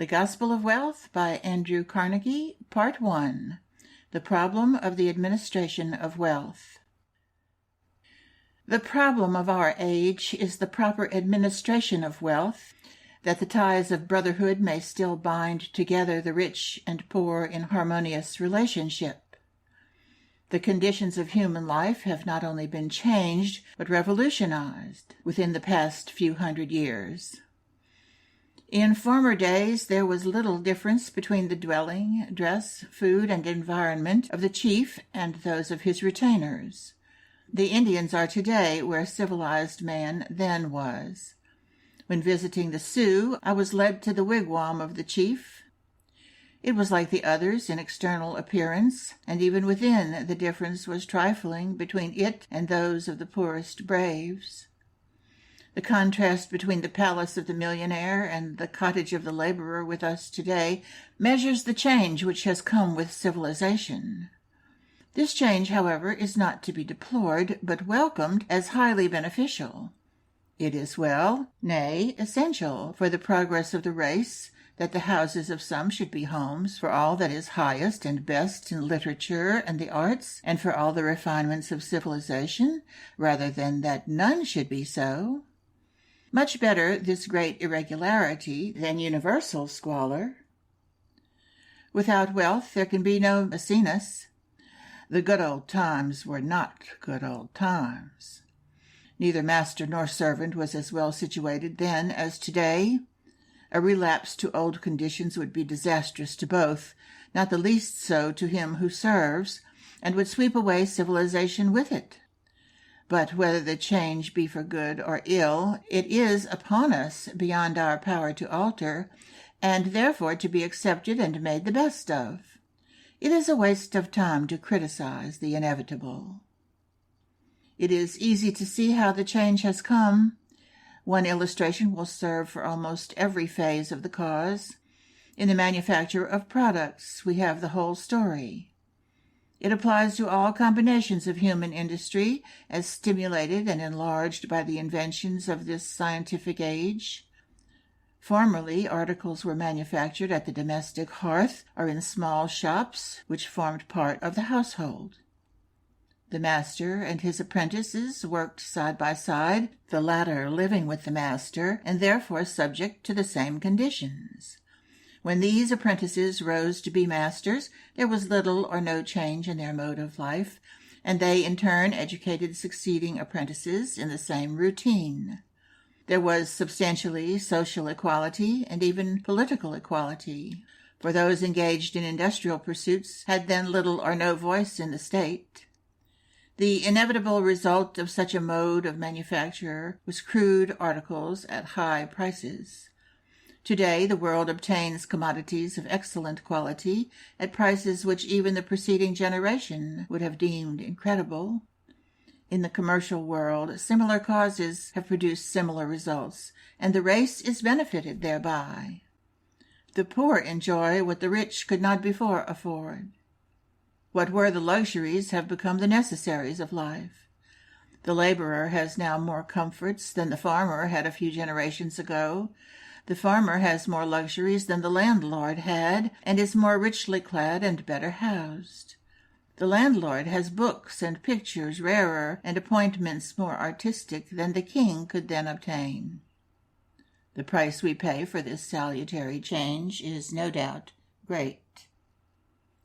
The Gospel of Wealth by Andrew Carnegie, Part 1. The Problem of the Administration of Wealth. The problem of our age is the proper administration of wealth, that the ties of brotherhood may still bind together the rich and poor in harmonious relationship. The conditions of human life have not only been changed, but revolutionized within the past few hundred years. In former days, there was little difference between the dwelling, dress, food, and environment of the chief and those of his retainers. The Indians are today where civilized man then was. When visiting the Sioux, I was led to the wigwam of the chief. It was like the others in external appearance, and even within the difference was trifling between it and those of the poorest braves. The contrast between the palace of the millionaire and the cottage of the laborer with us today measures the change which has come with civilization. This change, however, is not to be deplored, but welcomed as highly beneficial. It is well, nay, essential for the progress of the race, that the houses of some should be homes for all that is highest and best in literature and the arts, and for all the refinements of civilization, rather than that none should be so. Much better this great irregularity than universal squalor. Without wealth there can be no Maecenas. The good old times were not good old times. Neither master nor servant was as well situated then as today. A relapse to old conditions would be disastrous to both, not the least so to him who serves, and would sweep away civilization with it. But whether the change be for good or ill, it is upon us beyond our power to alter, and therefore to be accepted and made the best of. It is a waste of time to criticize the inevitable. It is easy to see how the change has come. One illustration will serve for almost every phase of the cause. In the manufacture of products, we have the whole story. It applies to all combinations of human industry, as stimulated and enlarged by the inventions of this scientific age. Formerly, articles were manufactured at the domestic hearth or in small shops, which formed part of the household. The master and his apprentices worked side by side, the latter living with the master, and therefore subject to the same conditions. When these apprentices rose to be masters, there was little or no change in their mode of life, and they in turn educated succeeding apprentices in the same routine. There was substantially social equality and even political equality, for those engaged in industrial pursuits had then little or no voice in the state. The inevitable result of such a mode of manufacture was crude articles at high prices. Today, the world obtains commodities of excellent quality at prices which even the preceding generation would have deemed incredible. In the commercial world, similar causes have produced similar results, and the race is benefited thereby. The poor enjoy what the rich could not before afford. What were the luxuries have become the necessaries of life. The laborer has now more comforts than the farmer had a few generations ago. The farmer has more luxuries than the landlord had, and is more richly clad and better housed. The landlord has books and pictures rarer and appointments more artistic than the king could then obtain. The price we pay for this salutary change is no doubt great.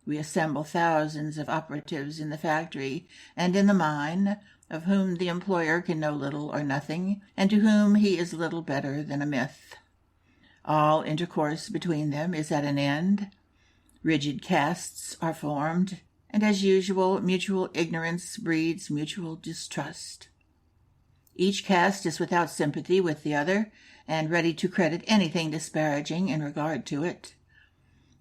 We assemble thousands of operatives in the factory and in the mine, of whom the employer can know little or nothing, and to whom he is little better than a myth. All intercourse between them is at an end. Rigid castes are formed, and as usual, mutual ignorance breeds mutual distrust. Each caste is without sympathy with the other, and ready to credit anything disparaging in regard to it.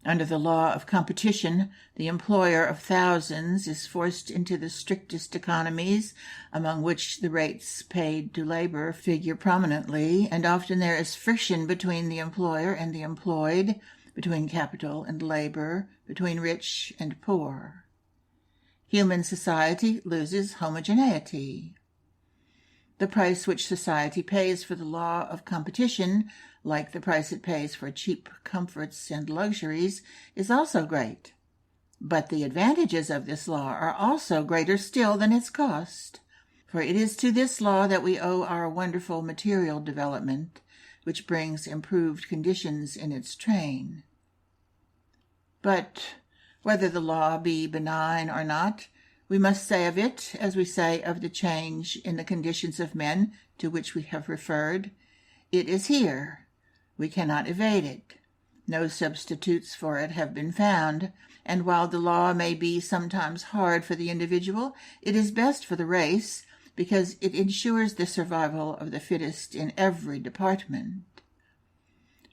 Under the law of competition, the employer of thousands is forced into the strictest economies, among which the rates paid to labor figure prominently, and often there is friction between the employer and the employed, between capital and labor, between rich and poor. Human society loses homogeneity. The price which society pays for the law of competition like the price it pays for cheap comforts and luxuries, is also great. But the advantages of this law are also greater still than its cost, for it is to this law that we owe our wonderful material development, which brings improved conditions in its train. But whether the law be benign or not, we must say of it, as we say of the change in the conditions of men to which we have referred, it is here. We cannot evade it. No substitutes for it have been found, and while the law may be sometimes hard for the individual, it is best for the race, because it ensures the survival of the fittest in every department.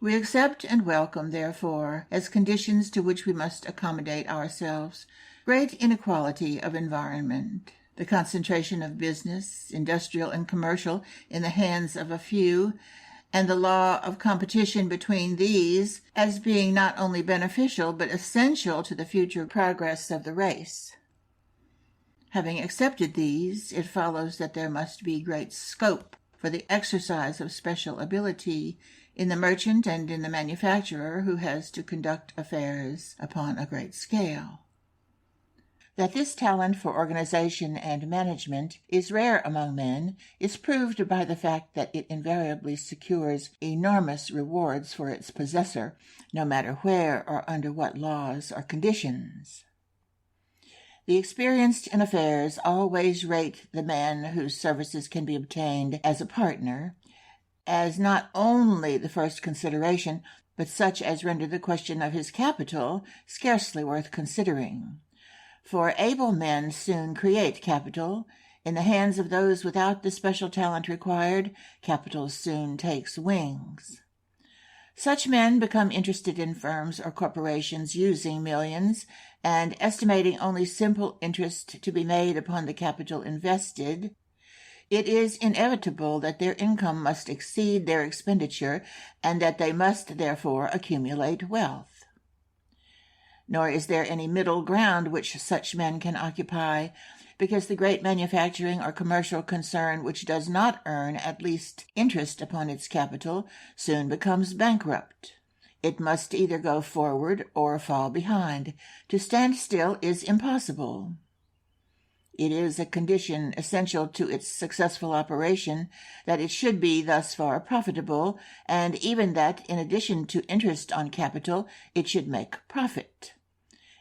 We accept and welcome, therefore, as conditions to which we must accommodate ourselves, great inequality of environment, the concentration of business, industrial and commercial, in the hands of a few, and the law of competition between these as being not only beneficial but essential to the future progress of the race. Having accepted these, it follows that there must be great scope for the exercise of special ability in the merchant and in the manufacturer who has to conduct affairs upon a great scale. That this talent for organization and management is rare among men is proved by the fact that it invariably secures enormous rewards for its possessor, no matter where or under what laws or conditions. The experienced in affairs always rate the man whose services can be obtained as a partner as not only the first consideration, but such as render the question of his capital scarcely worth considering. For able men soon create capital. In the hands of those without the special talent required, capital soon takes wings. Such men become interested in firms or corporations using millions, and estimating only simple interest to be made upon the capital invested, it is inevitable that their income must exceed their expenditure, and that they must therefore accumulate wealth. Nor is there any middle ground which such men can occupy, because the great manufacturing or commercial concern which does not earn at least interest upon its capital soon becomes bankrupt. It must either go forward or fall behind. To stand still is impossible. It is a condition essential to its successful operation that it should be thus far profitable, and even that, in addition to interest on capital, it should make profit.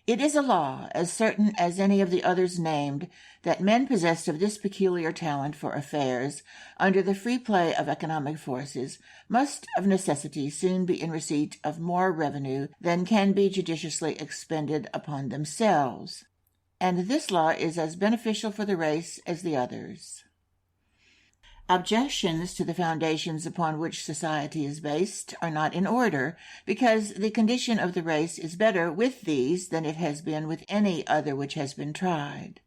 It is a law, as certain as any of the others named, that men possessed of this peculiar talent for affairs, under the free play of economic forces, must of necessity soon be in receipt of more revenue than can be judiciously expended upon themselves. And this law is as beneficial for the race as the others. Objections to the foundations upon which society is based are not in order, because the condition of the race is better with these than it has been with any other which has been tried.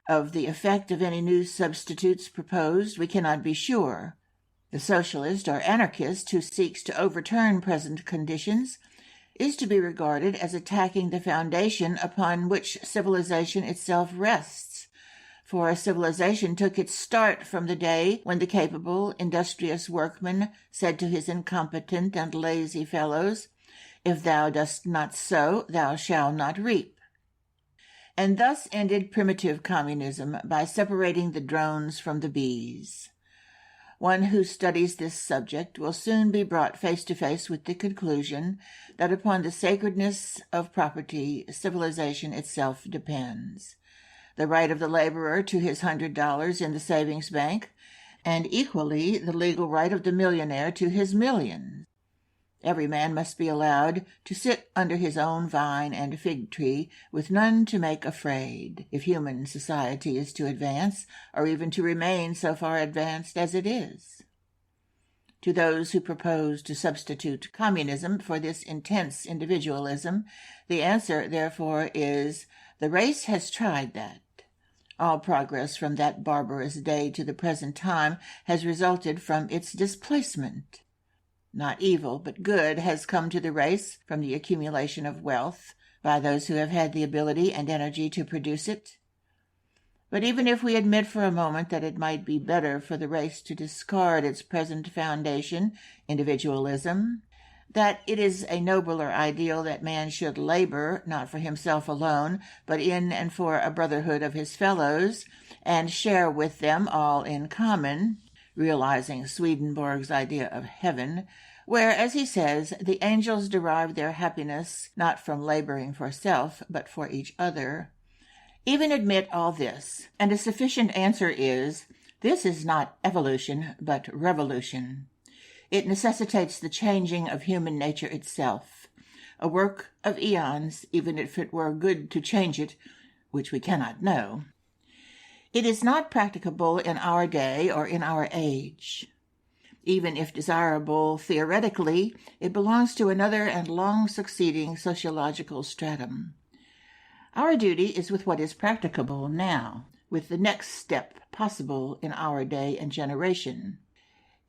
Of the effect of any new substitutes proposed we cannot be sure. The socialist or anarchist who seeks to overturn present conditions is to be regarded as attacking the foundation upon which civilization itself rests, for civilization took its start from the day when the capable, industrious workman said to his incompetent and lazy fellows, "If thou dost not sow, thou shalt not reap." And thus ended primitive communism by separating the drones from the bees. One who studies this subject will soon be brought face to face with the conclusion that upon the sacredness of property civilization itself depends. The right of the laborer to his $100 in the savings bank, and equally the legal right of the millionaire to his millions. Every man must be allowed to sit under his own vine and fig tree, with none to make afraid, if human society is to advance, or even to remain so far advanced as it is. To those who propose to substitute communism for this intense individualism, the answer, therefore, is, the race has tried that. All progress from that barbarous day to the present time has resulted from its displacement. Not evil, but good has come to the race from the accumulation of wealth by those who have had the ability and energy to produce it. But even if we admit for a moment that it might be better for the race to discard its present foundation, individualism, that it is a nobler ideal that man should labor, not for himself alone, but in and for a brotherhood of his fellows, and share with them all in common, realizing Swedenborg's idea of heaven, where, as he says, the angels derive their happiness not from laboring for self, but for each other. Even admit all this, and a sufficient answer is, this is not evolution, but revolution. It necessitates the changing of human nature itself, a work of eons, even if it were good to change it, which we cannot know. It is not practicable in our day or in our age. Even if desirable theoretically, it belongs to another and long-succeeding sociological stratum. Our duty is with what is practicable now, with the next step possible in our day and generation.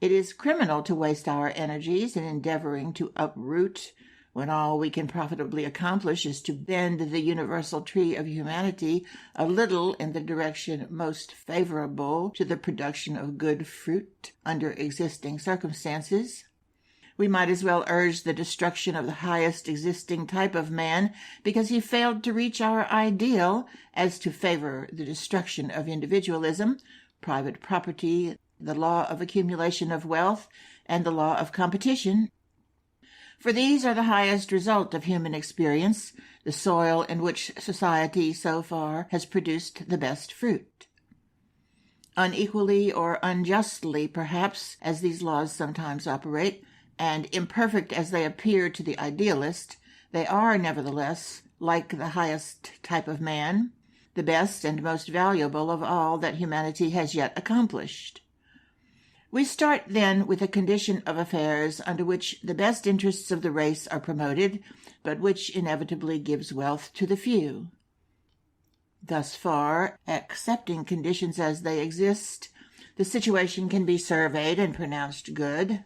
It is criminal to waste our energies in endeavoring to uproot, when all we can profitably accomplish is to bend the universal tree of humanity a little in the direction most favorable to the production of good fruit under existing circumstances. We might as well urge the destruction of the highest existing type of man because he failed to reach our ideal as to favor the destruction of individualism, private property, the law of accumulation of wealth, and the law of competition. For these are the highest result of human experience, the soil in which society so far has produced the best fruit. Unequally or unjustly, perhaps, as these laws sometimes operate, and imperfect as they appear to the idealist, they are nevertheless, like the highest type of man, the best and most valuable of all that humanity has yet accomplished. We start, then, with a condition of affairs under which the best interests of the race are promoted, but which inevitably gives wealth to the few. Thus far, accepting conditions as they exist, the situation can be surveyed and pronounced good.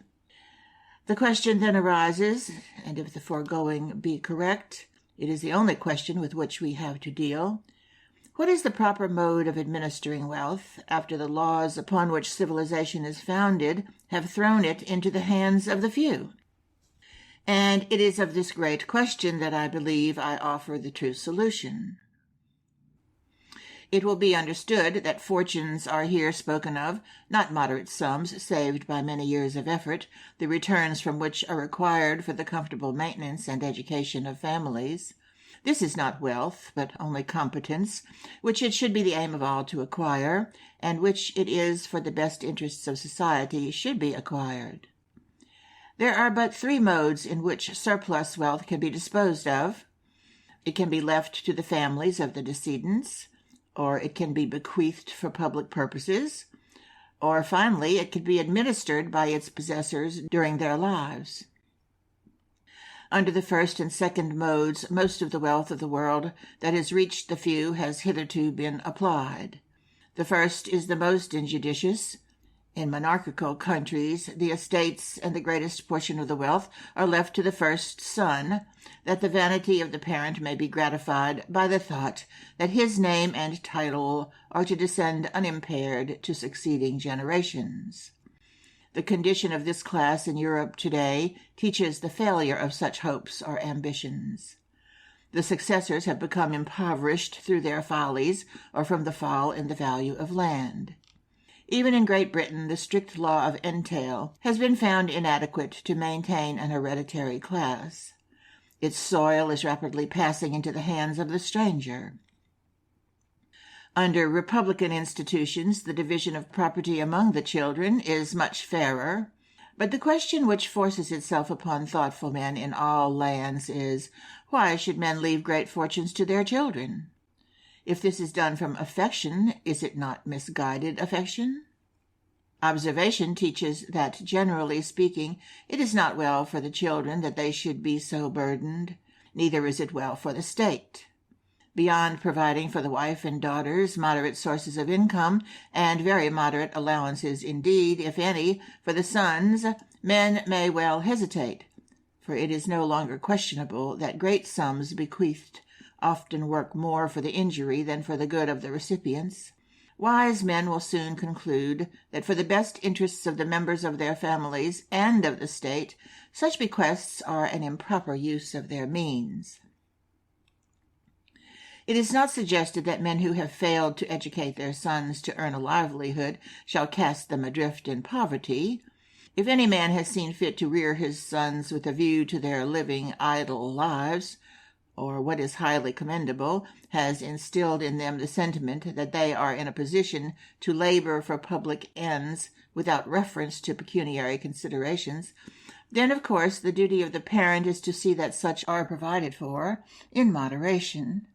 The question then arises, and if the foregoing be correct, it is the only question with which we have to deal. What is the proper mode of administering wealth, after the laws upon which civilization is founded have thrown it into the hands of the few? And it is of this great question that I believe I offer the true solution. It will be understood that fortunes are here spoken of, not moderate sums saved by many years of effort, the returns from which are required for the comfortable maintenance and education of families. This is not wealth, but only competence, which it should be the aim of all to acquire, and which it is for the best interests of society should be acquired. There are but three modes in which surplus wealth can be disposed of. It can be left to the families of the decedents, or it can be bequeathed for public purposes, or finally it can be administered by its possessors during their lives. Under the first and second modes, most of the wealth of the world that has reached the few has hitherto been applied. The first is the most injudicious. In monarchical countries, the estates and the greatest portion of the wealth are left to the first son, that the vanity of the parent may be gratified by the thought that his name and title are to descend unimpaired to succeeding generations. The condition of this class in Europe today teaches the failure of such hopes or ambitions. The successors have become impoverished through their follies or from the fall in the value of land. Even in Great Britain, the strict law of entail has been found inadequate to maintain an hereditary class. Its soil is rapidly passing into the hands of the stranger. Under republican institutions, the division of property among the children is much fairer, but the question which forces itself upon thoughtful men in all lands is, why should men leave great fortunes to their children? If this is done from affection, is it not misguided affection? Observation teaches that, generally speaking, it is not well for the children that they should be so burdened, neither is it well for the state. Beyond providing for the wife and daughters moderate sources of income, and very moderate allowances indeed, if any, for the sons, men may well hesitate, for it is no longer questionable that great sums bequeathed often work more for the injury than for the good of the recipients. Wise men will soon conclude that for the best interests of the members of their families and of the state, such bequests are an improper use of their means. It is not suggested that men who have failed to educate their sons to earn a livelihood shall cast them adrift in poverty. If any man has seen fit to rear his sons with a view to their living idle lives, or what is highly commendable, has instilled in them the sentiment that they are in a position to labor for public ends without reference to pecuniary considerations, then of course the duty of the parent is to see that such are provided for in moderation.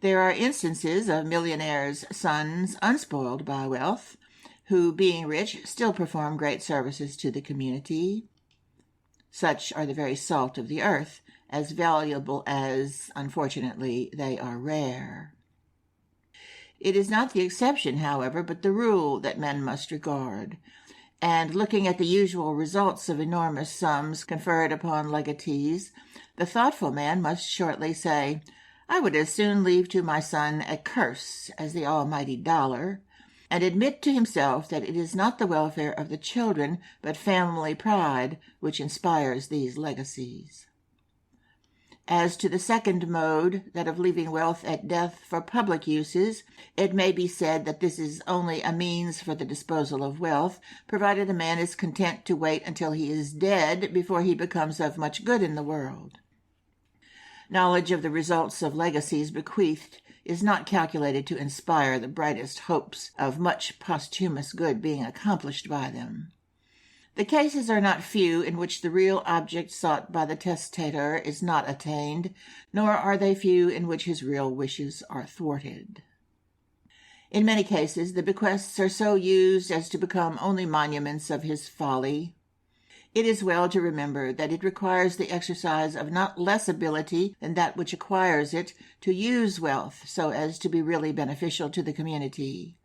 There are instances of millionaires' sons unspoiled by wealth, who, being rich, still perform great services to the community. Such are the very salt of the earth, as valuable as, unfortunately, they are rare. It is not the exception, however, but the rule that men must regard, and looking at the usual results of enormous sums conferred upon legatees, the thoughtful man must shortly say, "I would as soon leave to my son a curse as the almighty dollar," and admit to himself that it is not the welfare of the children, but family pride, which inspires these legacies. As to the second mode, that of leaving wealth at death for public uses, it may be said that this is only a means for the disposal of wealth, provided a man is content to wait until he is dead before he becomes of much good in the world. Knowledge of the results of legacies bequeathed is not calculated to inspire the brightest hopes of much posthumous good being accomplished by them. The cases are not few in which the real object sought by the testator is not attained, nor are they few in which his real wishes are thwarted. In many cases, the bequests are so used as to become only monuments of his folly. It is well to remember that it requires the exercise of not less ability than that which acquires it to use wealth so as to be really beneficial to the community.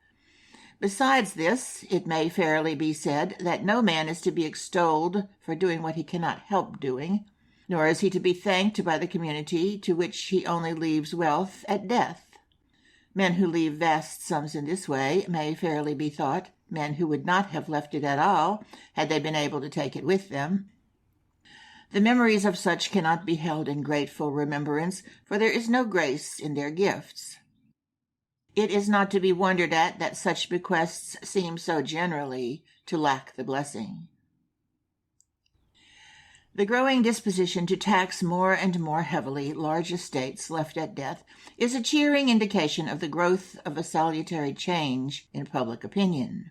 Besides this, it may fairly be said that no man is to be extolled for doing what he cannot help doing, nor is he to be thanked by the community to which he only leaves wealth at death. Men who leave vast sums in this way may fairly be thought men who would not have left it at all had they been able to take it with them. The memories of such cannot be held in grateful remembrance, for there is no grace in their gifts. It is not to be wondered at that such bequests seem so generally to lack the blessing. The growing disposition to tax more and more heavily large estates left at death is a cheering indication of the growth of a salutary change in public opinion.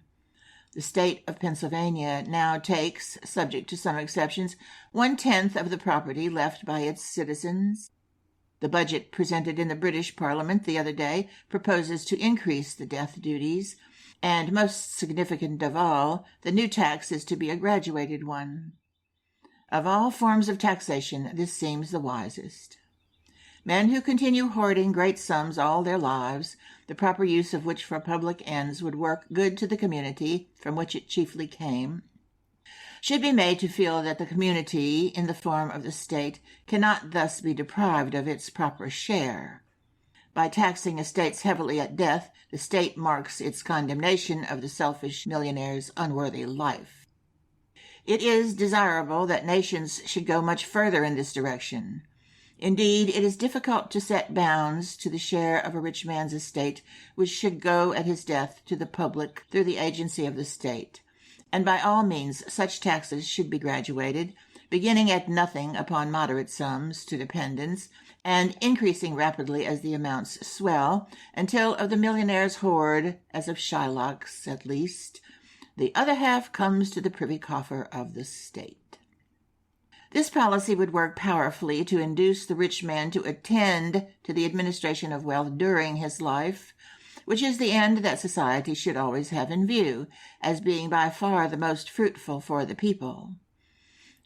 The state of Pennsylvania now takes, subject to some exceptions, 1/10 of the property left by its citizens. The budget presented in the British Parliament the other day proposes to increase the death duties, and most significant of all, the new tax is to be a graduated one. Of all forms of taxation, this seems the wisest. Men who continue hoarding great sums all their lives, the proper use of which for public ends would work good to the community from which it chiefly came, should be made to feel that the community, in the form of the state, cannot thus be deprived of its proper share. By taxing estates heavily at death, the state marks its condemnation of the selfish millionaire's unworthy life. It is desirable that nations should go much further in this direction. Indeed, it is difficult to set bounds to the share of a rich man's estate which should go at his death to the public through the agency of the state, and by all means such taxes should be graduated, beginning at nothing upon moderate sums to dependents, and increasing rapidly as the amounts swell, until of the millionaire's hoard, as of Shylock's at least, the other half comes to the privy coffer of the state. This policy would work powerfully to induce the rich man to attend to the administration of wealth during his life, which is the end that society should always have in view, as being by far the most fruitful for the people.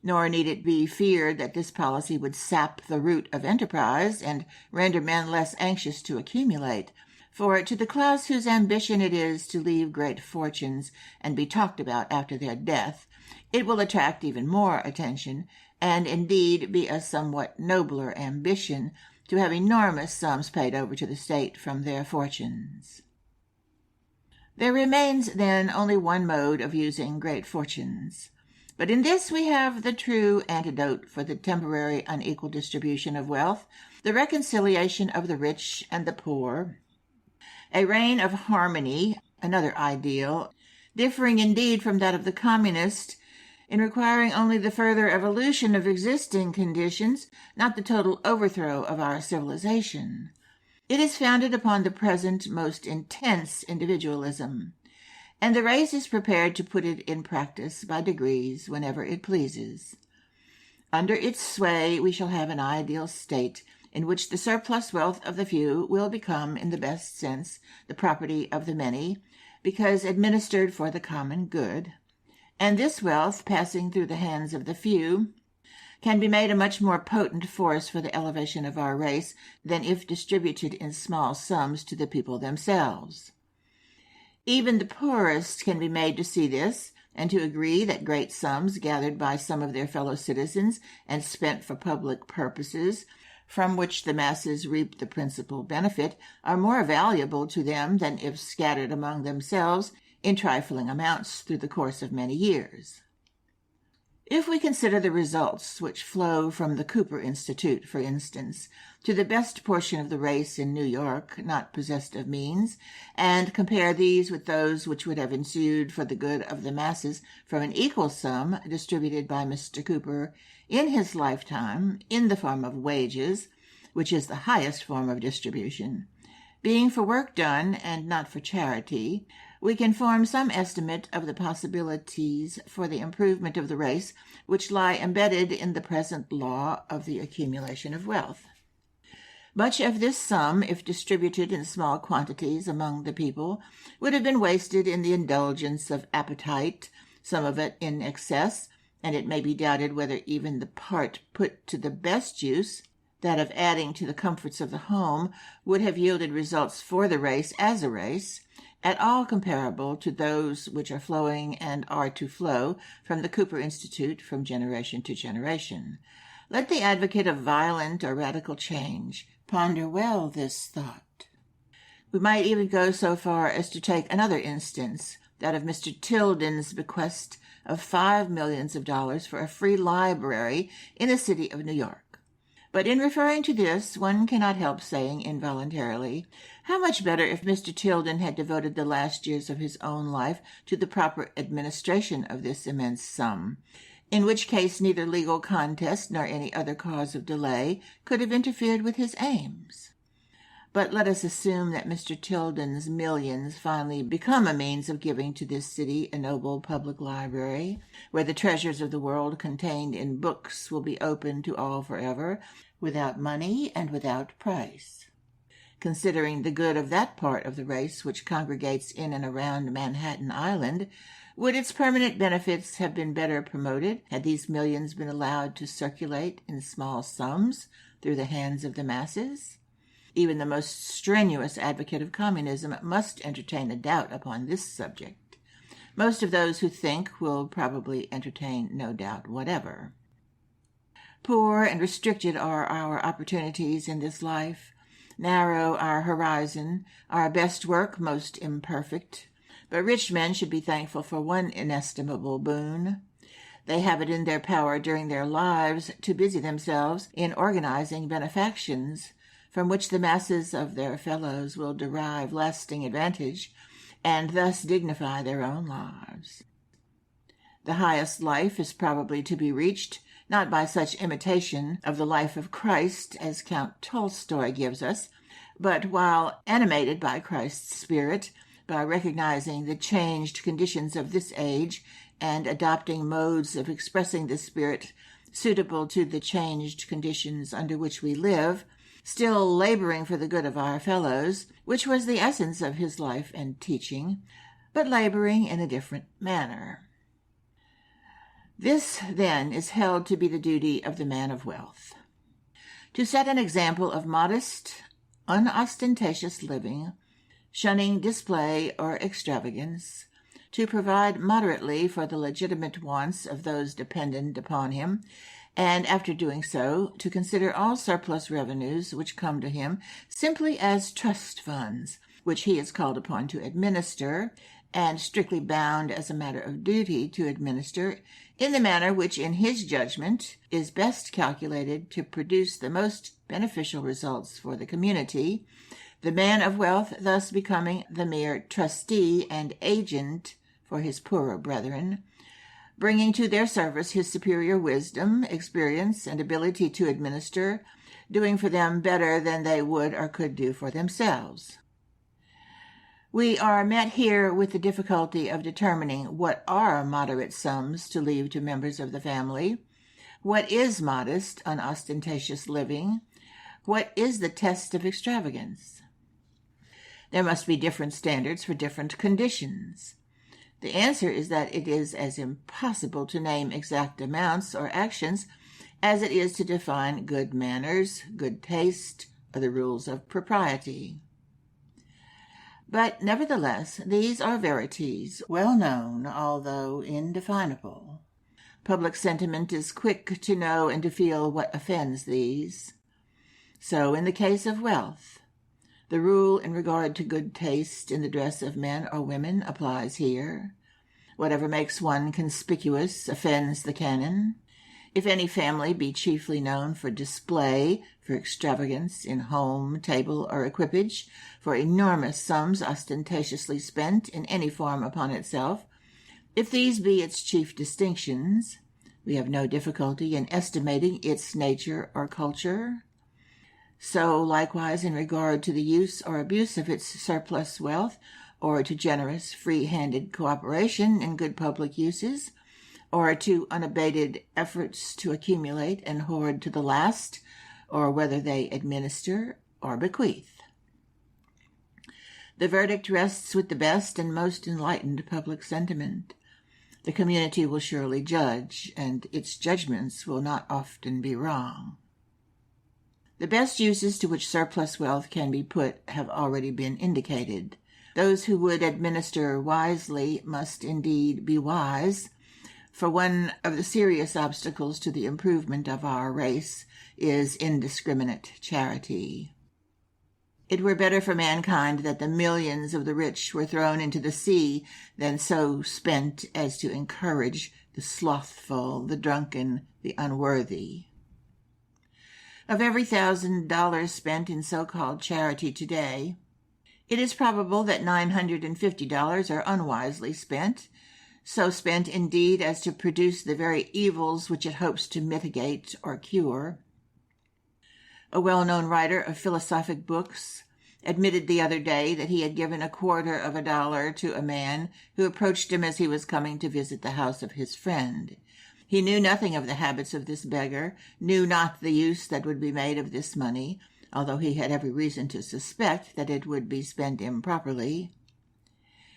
Nor need it be feared that this policy would sap the root of enterprise and render men less anxious to accumulate, for to the class whose ambition it is to leave great fortunes and be talked about after their death, it will attract even more attention, and indeed be a somewhat nobler ambition, to have enormous sums paid over to the state from their fortunes. There remains, then, only one mode of using great fortunes. But in this we have the true antidote for the temporary unequal distribution of wealth, the reconciliation of the rich and the poor, a reign of harmony, another ideal, differing indeed from that of the communist, in requiring only the further evolution of existing conditions, not the total overthrow of our civilization. It is founded upon the present most intense individualism, and the race is prepared to put it in practice by degrees whenever it pleases. Under its sway we shall have an ideal state in which the surplus wealth of the few will become, in the best sense, the property of the many, because administered for the common good. And this wealth, passing through the hands of the few, can be made a much more potent force for the elevation of our race than if distributed in small sums to the people themselves. Even the poorest can be made to see this, and to agree that great sums gathered by some of their fellow citizens and spent for public purposes, from which the masses reap the principal benefit, are more valuable to them than if scattered among themselves in trifling amounts through the course of many years. If we consider the results which flow from the Cooper Institute, for instance, to the best portion of the race in New York not possessed of means, and compare these with those which would have ensued for the good of the masses from an equal sum distributed by Mr. Cooper in his lifetime in the form of wages, which is the highest form of distribution, being for work done and not for charity, we can form some estimate of the possibilities for the improvement of the race which lie embedded in the present law of the accumulation of wealth. Much of this sum, if distributed in small quantities among the people, would have been wasted in the indulgence of appetite, some of it in excess, and it may be doubted whether even the part put to the best use, that of adding to the comforts of the home, would have yielded results for the race as a race, at all comparable to those which are flowing and are to flow from the Cooper Institute from generation to generation. Let the advocate of violent or radical change ponder well this thought. We might even go so far as to take another instance, that of Mr. Tilden's bequest of $5 millions for a free library in the city of New York. But in referring to this, one cannot help saying involuntarily, how much better if Mr. Tilden had devoted the last years of his own life to the proper administration of this immense sum, in which case neither legal contest nor any other cause of delay could have interfered with his aims. But let us assume that Mr. Tilden's millions finally become a means of giving to this city a noble public library, where the treasures of the world contained in books will be open to all forever, without money and without price. Considering the good of that part of the race which congregates in and around Manhattan Island, would its permanent benefits have been better promoted had these millions been allowed to circulate in small sums through the hands of the masses? Even the most strenuous advocate of communism must entertain a doubt upon this subject. Most of those who think will probably entertain no doubt whatever. Poor and restricted are our opportunities in this life, narrow our horizon, our best work most imperfect, but rich men should be thankful for one inestimable boon. They have it in their power during their lives to busy themselves in organizing benefactions, from which the masses of their fellows will derive lasting advantage, and thus dignify their own lives. The highest life is probably to be reached, not by such imitation of the life of Christ as Count Tolstoy gives us, but while animated by Christ's spirit, by recognizing the changed conditions of this age and adopting modes of expressing the spirit suitable to the changed conditions under which we live, still laboring for the good of our fellows, which was the essence of his life and teaching, but laboring in a different manner. This, then, is held to be the duty of the man of wealth: to set an example of modest, unostentatious living, shunning display or extravagance, to provide moderately for the legitimate wants of those dependent upon him, and after doing so, to consider all surplus revenues which come to him simply as trust funds, which he is called upon to administer, and strictly bound as a matter of duty to administer, in the manner which, in his judgment, is best calculated to produce the most beneficial results for the community, the man of wealth thus becoming the mere trustee and agent for his poorer brethren, bringing to their service his superior wisdom, experience, and ability to administer, doing for them better than they would or could do for themselves. We are met here with the difficulty of determining what are moderate sums to leave to members of the family, what is modest, unostentatious living, what is the test of extravagance. There must be different standards for different conditions. The answer is that it is as impossible to name exact amounts or actions as it is to define good manners, good taste, or the rules of propriety. But nevertheless, these are verities, well known, although indefinable. Public sentiment is quick to know and to feel what offends these. So in the case of wealth, the rule in regard to good taste in the dress of men or women applies here. Whatever makes one conspicuous offends the canon. If any family be chiefly known for display, for extravagance in home, table, or equipage, for enormous sums ostentatiously spent in any form upon itself, if these be its chief distinctions, we have no difficulty in estimating its nature or culture. So likewise in regard to the use or abuse of its surplus wealth, or to generous, free-handed cooperation in good public uses, or to unabated efforts to accumulate and hoard to the last, or whether they administer or bequeath. The verdict rests with the best and most enlightened public sentiment. The community will surely judge, and its judgments will not often be wrong. The best uses to which surplus wealth can be put have already been indicated. Those who would administer wisely must indeed be wise, for one of the serious obstacles to the improvement of our race is indiscriminate charity. It were better for mankind that the millions of the rich were thrown into the sea than so spent as to encourage the slothful, the drunken, the unworthy. Of every $1,000 spent in so-called charity today, it is probable that $950 are unwisely spent, so spent indeed as to produce the very evils which it hopes to mitigate or cure. A well-known writer of philosophic books admitted the other day that he had given $0.25 to a man who approached him as he was coming to visit the house of his friend. He knew nothing of the habits of this beggar, knew not the use that would be made of this money, although he had every reason to suspect that it would be spent improperly.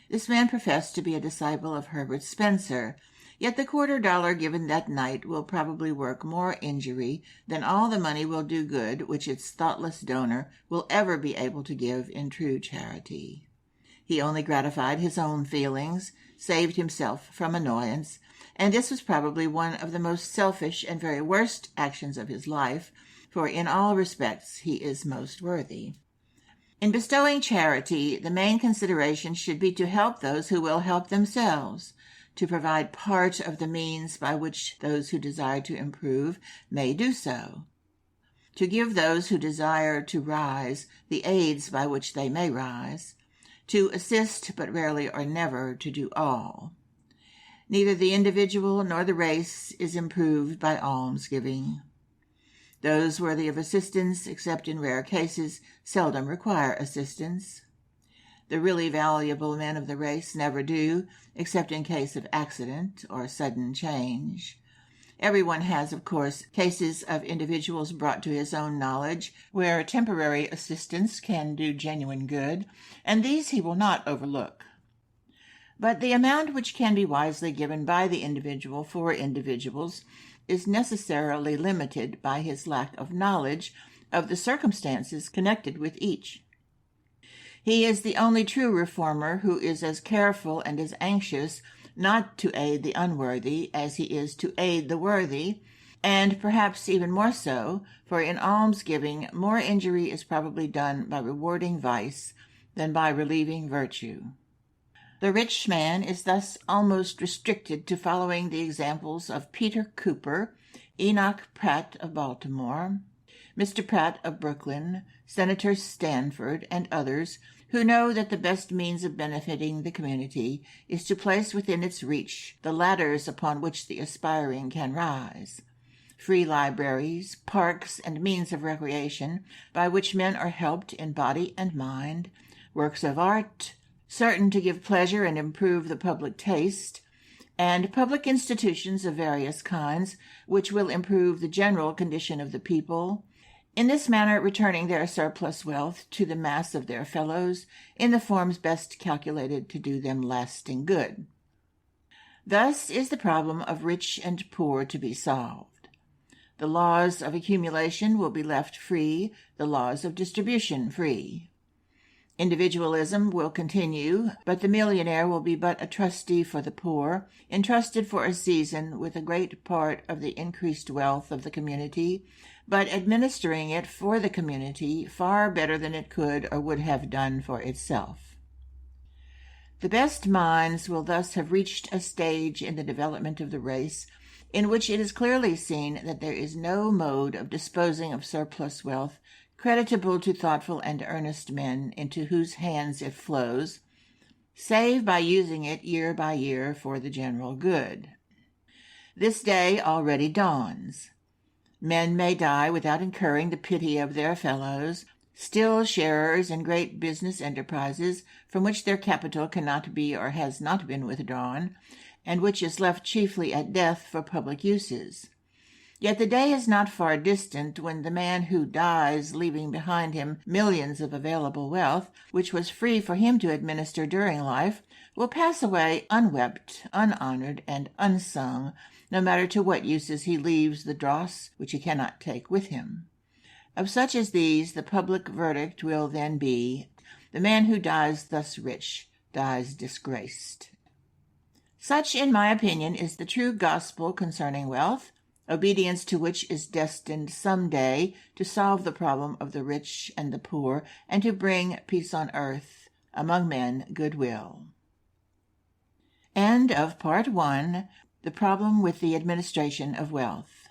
This man professed to be a disciple of Herbert Spencer, yet the $0.25 given that night will probably work more injury than all the money will do good which its thoughtless donor will ever be able to give in true charity. He only gratified his own feelings, saved himself from annoyance, and this was probably one of the most selfish and very worst actions of his life, for in all respects he is most worthy. In bestowing charity, the main consideration should be to help those who will help themselves, to provide part of the means by which those who desire to improve may do so, to give those who desire to rise the aids by which they may rise, to assist but rarely or never to do all. Neither the individual nor the race is improved by almsgiving. Those worthy of assistance, except in rare cases, seldom require assistance. The really valuable men of the race never do, except in case of accident or sudden change. Everyone has, of course, cases of individuals brought to his own knowledge where temporary assistance can do genuine good, and these he will not overlook. But the amount which can be wisely given by the individual for individuals is necessarily limited by his lack of knowledge of the circumstances connected with each. He is the only true reformer who is as careful and as anxious not to aid the unworthy as he is to aid the worthy, and perhaps even more so, for in almsgiving more injury is probably done by rewarding vice than by relieving virtue. The rich man is thus almost restricted to following the examples of Peter Cooper, Enoch Pratt of Baltimore, Mr. Pratt of Brooklyn, Senator Stanford, and others who know that the best means of benefiting the community is to place within its reach the ladders upon which the aspiring can rise. Free libraries, parks, and means of recreation by which men are helped in body and mind, works of art, certain to give pleasure and improve the public taste, and public institutions of various kinds, which will improve the general condition of the people, in this manner returning their surplus wealth to the mass of their fellows in the forms best calculated to do them lasting good. Thus is the problem of rich and poor to be solved. The laws of accumulation will be left free, the laws of distribution free. Individualism will continue, but the millionaire will be but a trustee for the poor, entrusted for a season with a great part of the increased wealth of the community, but administering it for the community far better than it could or would have done for itself. The best minds will thus have reached a stage in the development of the race in which it is clearly seen that there is no mode of disposing of surplus wealth creditable to thoughtful and earnest men into whose hands it flows, save by using it year by year for the general good. This day already dawns. Men may die without incurring the pity of their fellows, still sharers in great business enterprises from which their capital cannot be or has not been withdrawn, and which is left chiefly at death for public uses. Yet the day is not far distant when the man who dies, leaving behind him millions of available wealth, which was free for him to administer during life, will pass away unwept, unhonored, and unsung, no matter to what uses he leaves the dross which he cannot take with him. Of such as these, the public verdict will then be, the man who dies thus rich dies disgraced. Such, in my opinion, is the true gospel concerning wealth, obedience to which is destined some day to solve the problem of the rich and the poor, and to bring peace on earth, among men goodwill. End of Part 1, The Problem with the Administration of Wealth.